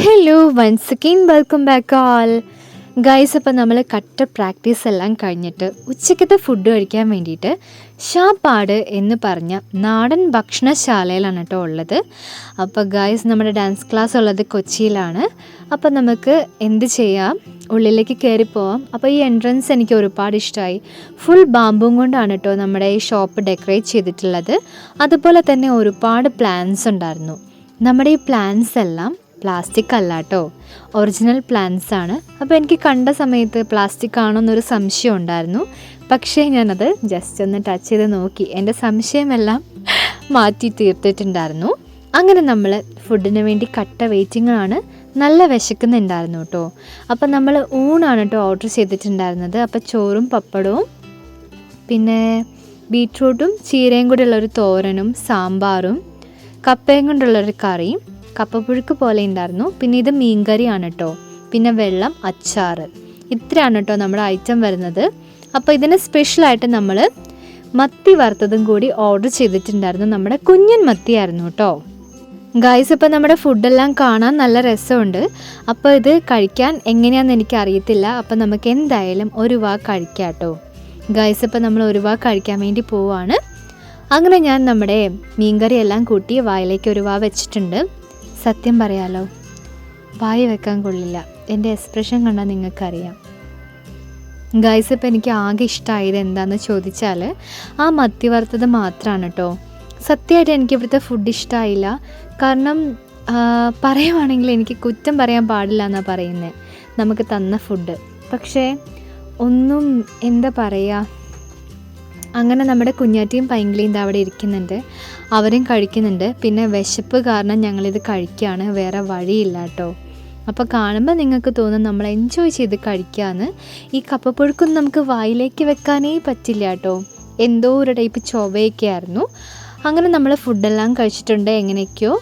Hello once again welcome back all guys. അപ്പോൾ നമ്മൾ കട്ട പ്രാക്ടീസ് എല്ലാം കഴിഞ്ഞിട്ട് ഉച്ചക്കത്തെ ഫുഡ് കഴിക്കാൻ വേണ്ടിയിട്ട് ഷാപ്പാട് എന്ന് പറഞ്ഞ നാടൻ ഭക്ഷണശാലയിലാണ് കേട്ടോ ഉള്ളത്. അപ്പോൾ ഗൈസ് നമ്മുടെ ഡാൻസ് ക്ലാസ് ഉള്ളത് കൊച്ചിയിലാണ്. അപ്പോൾ നമുക്ക് എന്ത് ചെയ്യാം, ഉള്ളിലേക്ക് കയറി പോവാം. അപ്പോൾ ഈ എൻട്രൻസ് എനിക്ക് ഒരുപാട് ഇഷ്ടമായി. ഫുൾ ബാമ്പും കൊണ്ടാണ് കേട്ടോ നമ്മുടെ ഈ ഷോപ്പ് ഡെക്കറേറ്റ് ചെയ്തിട്ടുള്ളത്. അതുപോലെ തന്നെ ഒരുപാട് പ്ലാന്റ്സ് ഉണ്ടായിരുന്നു. നമ്മുടെ ഈ പ്ലാന്റ്സ് എല്ലാം പ്ലാസ്റ്റിക് അല്ല കേട്ടോ, ഒറിജിനൽ പ്ലാന്റ്സ് ആണ്. അപ്പോൾ എനിക്ക് കണ്ട സമയത്ത് പ്ലാസ്റ്റിക് ആണോ എന്നൊരു സംശയം ഉണ്ടായിരുന്നു. പക്ഷേ ഞാനത് ജസ്റ്റ് ഒന്ന് ടച്ച് ചെയ്ത് നോക്കി, എൻ്റെ സംശയമെല്ലാം മാറ്റി തീർത്തിട്ടുണ്ടായിരുന്നു. അങ്ങനെ നമ്മൾ ഫുഡിന് വേണ്ടി കട്ട വെയിറ്റിംഗാണ്. നല്ല വിശക്കുന്നുണ്ടായിരുന്നു കേട്ടോ. അപ്പോൾ നമ്മൾ ഊണാണ് കേട്ടോ ഓർഡർ ചെയ്തിട്ടുണ്ടായിരുന്നത്. അപ്പോൾ ചോറും പപ്പടവും പിന്നെ ബീട്രൂട്ടും ചീരയും കൂടെ ഉള്ളൊരു തോരനും സാമ്പാറും കപ്പയും കൊണ്ടുള്ളൊരു കറിയും കപ്പപ്പുഴുക്ക് പോലെ ഉണ്ടായിരുന്നു. പിന്നെ ഇത് മീൻകറിയാണ് കേട്ടോ. പിന്നെ വെള്ളം, അച്ചാർ, ഇത്രയാണ് കേട്ടോ നമ്മുടെ ഐറ്റം വരുന്നത്. അപ്പോൾ ഇതിന് സ്പെഷ്യലായിട്ട് നമ്മൾ മത്തി വറുത്തതും കൂടി ഓർഡർ ചെയ്തിട്ടുണ്ടായിരുന്നു. നമ്മുടെ കുഞ്ഞൻ മത്തിയായിരുന്നു കേട്ടോ. ഗൈസ്, ഇപ്പോൾ നമ്മുടെ ഫുഡെല്ലാം കാണാൻ നല്ല രസമുണ്ട്. അപ്പോൾ ഇത് കഴിക്കാൻ എങ്ങനെയാണെന്ന് എനിക്ക് അറിയത്തില്ല. അപ്പോൾ നമുക്ക് എന്തായാലും ഒരു വാ കഴിക്കാം കേട്ടോ. ഗൈസ്, ഇപ്പോൾ നമ്മൾ ഒരു വാ കഴിക്കാൻ വേണ്ടി പോവാണ്. അങ്ങനെ ഞാൻ നമ്മുടെ മീൻകറി എല്ലാം കൂട്ടി വായിലേക്ക് ഒരു വാ വെച്ചിട്ടുണ്ട്. സത്യം പറയാലോ, വായ വെക്കാൻ കൊള്ളില്ല. എൻ്റെ എക്സ്പ്രഷൻ കണ്ടാൽ നിങ്ങൾക്കറിയാം. ഗൈസ്, ഇപ്പോൾ എനിക്ക് ആകെ ഇഷ്ടമായത് എന്താണെന്ന് ചോദിച്ചാൽ ആ മത്തി വറുത്തത് മാത്രമാണ് കേട്ടോ. സത്യമായിട്ട് എനിക്ക് ഇവിടുത്തെ ഫുഡ് ഇഷ്ടമായില്ല. കാരണം പറയുവാണെങ്കിൽ എനിക്ക് കുറ്റം പറയാൻ പാടില്ല എന്നാണ് പറയുന്നത് നമുക്ക് തന്ന ഫുഡ്. പക്ഷേ ഒന്നും എന്താ പറയുക, അങ്ങനെ നമ്മുടെ കുഞ്ഞാറ്റിയും പൈങ്കിളിയും ഇതാ അവിടെ ഇരിക്കുന്നുണ്ട്, അവരും കഴിക്കുന്നുണ്ട്. പിന്നെ വിശപ്പ് കാരണം ഞങ്ങളിത് കഴിക്കുകയാണ്, വേറെ വഴിയില്ല കേട്ടോ. അപ്പോൾ കാണുമ്പോൾ നിങ്ങൾക്ക് തോന്നും നമ്മൾ എൻജോയ് ചെയ്ത് കഴിക്കാമെന്ന്. ഈ കപ്പപ്പുഴുക്കൊന്നും നമുക്ക് വായിലേക്ക് വെക്കാനേ പറ്റില്ല കേട്ടോ. എന്തോ ഒരു ടൈപ്പ് ചൊവയൊക്കെ ആയിരുന്നു. അങ്ങനെ നമ്മൾ ഫുഡെല്ലാം കഴിച്ചിട്ടുണ്ട്. എങ്ങനെയൊക്കെയോ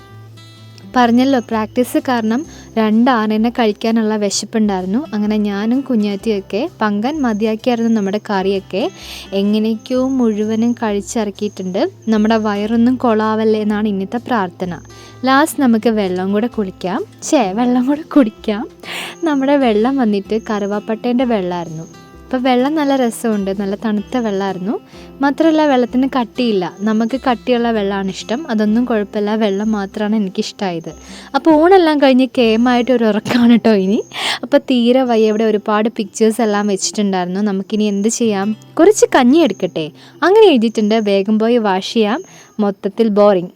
പറഞ്ഞല്ലോ, പ്രാക്ടീസ് കാരണം 2 ആനേനെ കഴിക്കാനുള്ള വിശപ്പുണ്ടായിരുന്നു. അങ്ങനെ ഞാനും കുഞ്ഞാറ്റിയൊക്കെ പങ്കൻ മതിയാക്കിയായിരുന്നു നമ്മുടെ കറിയൊക്കെ. എങ്ങനെയൊക്കെയോ മുഴുവനും കഴിച്ചിറക്കിയിട്ടുണ്ട്. നമ്മുടെ വയറൊന്നും കൊളാവല്ലേ എന്നാണ് ഇന്നത്തെ പ്രാർത്ഥന. ലാസ്റ്റ് നമുക്ക് വെള്ളം കൂടെ കുടിക്കാം. നമ്മുടെ വെള്ളം വന്നിട്ട് കറുവാപ്പട്ടേൻ്റെ വെള്ളമായിരുന്നു. അപ്പോൾ വെള്ളം നല്ല രസമുണ്ട്, നല്ല തണുത്ത വെള്ളമായിരുന്നു. മാത്രമല്ല വെള്ളത്തിന് കട്ടിയില്ല. നമുക്ക് കട്ടിയുള്ള വെള്ളമാണ് ഇഷ്ടം. അതൊന്നും കുഴപ്പമില്ല, വെള്ളം മാത്രമാണ് എനിക്കിഷ്ടമായത്. അപ്പോൾ ഊണെല്ലാം കഴിഞ്ഞ് കേമായിട്ടൊരു ഉറക്കമാണ് കേട്ടോ ഇനി. അപ്പോൾ തീരെ വയ്യ. ഇവിടെ ഒരുപാട് പിക്ചേഴ്സ് എല്ലാം വെച്ചിട്ടുണ്ടായിരുന്നു. നമുക്കിനി എന്ത് ചെയ്യാം, കുറച്ച് കഞ്ഞി എടുക്കട്ടെ അങ്ങനെ എഴുതിയിട്ടുണ്ട്. വേഗം പോയി വാഷ് ചെയ്യാം. മൊത്തത്തിൽ ബോറിങ്.